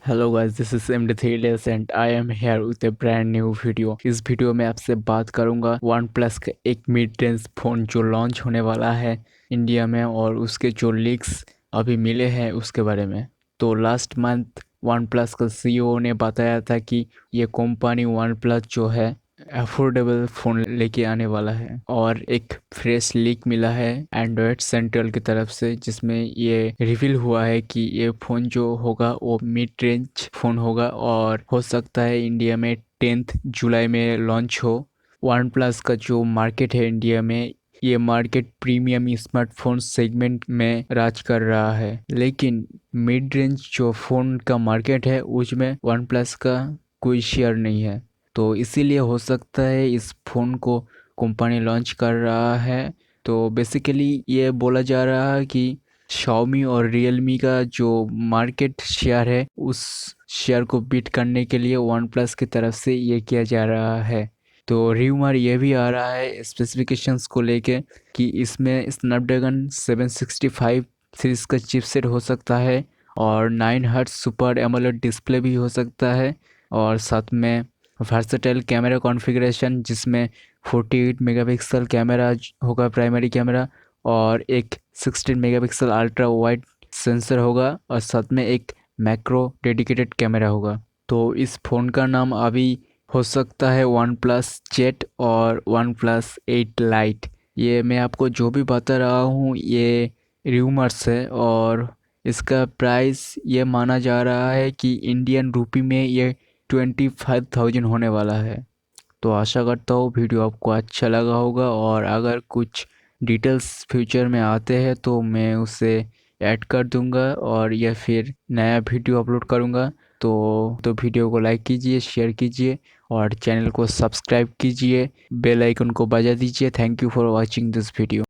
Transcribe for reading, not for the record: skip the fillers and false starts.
Hello guys, this is MD3 and I am here with A brand new video. इस video में आपसे बात करूंगा वन प्लस का एक मिड रेंज फ़ोन जो लॉन्च होने वाला है इंडिया में, और उसके जो लीक्स अभी मिले हैं उसके बारे में। तो लास्ट मंथ वन प्लस का CEO ने बताया था कि ये कंपनी वन प्लस जो है अफोर्डेबल फ़ोन लेके आने वाला है, और एक फ्रेश लीक मिला है एंड्रॉयड सेंट्रल की तरफ से जिसमें ये रिवील हुआ है कि ये फ़ोन जो होगा वो मिड रेंज फ़ोन होगा और हो सकता है इंडिया में 10th जुलाई में लॉन्च हो। वन प्लस का जो मार्केट है इंडिया में, ये मार्केट प्रीमियम स्मार्टफोन सेगमेंट में राज कर रहा है, लेकिन मिड रेंज जो फ़ोन का मार्केट है उसमें वन प्लस का कोई शेयर नहीं है। तो इसीलिए हो सकता है इस फ़ोन को कंपनी लॉन्च कर रहा है। तो बेसिकली ये बोला जा रहा है कि Xiaomi और Realme का जो मार्केट शेयर है उस शेयर को बीट करने के लिए वन प्लस की तरफ से ये किया जा रहा है। तो र्यूमर ये भी आ रहा है स्पेसिफिकेशंस को लेके कि इसमें स्नैपड्रैगन 765 सीरीज का चिपसेट हो सकता है, और 9 हर्ट्ज सुपर एमोलेड डिस्प्ले भी हो सकता है, और साथ में वर्सटाइल कैमरा कॉन्फ़िगरेशन जिसमें 48 मेगापिक्सल कैमरा होगा प्राइमरी कैमरा, और एक 16 मेगापिक्सल अल्ट्रा वाइड सेंसर होगा, और साथ में एक मैक्रो डेडिकेटेड कैमरा होगा। तो इस फ़ोन का नाम अभी हो सकता है वन प्लस जेट और वन प्लस 8 लाइट। ये मैं आपको जो भी बता रहा हूँ ये र्यूमर्स है, और इसका प्राइस ये माना जा रहा है कि इंडियन रुपी में ये 25,000 होने वाला है। तो आशा करता हूँ वीडियो आपको अच्छा लगा होगा, और अगर कुछ डिटेल्स फ्यूचर में आते हैं तो मैं उसे ऐड कर दूंगा और या फिर नया वीडियो अपलोड करूंगा। तो वीडियो को लाइक कीजिए, शेयर कीजिए, और चैनल को सब्सक्राइब कीजिए, बेल आइकन को बजा दीजिए। Thank you for watching this video.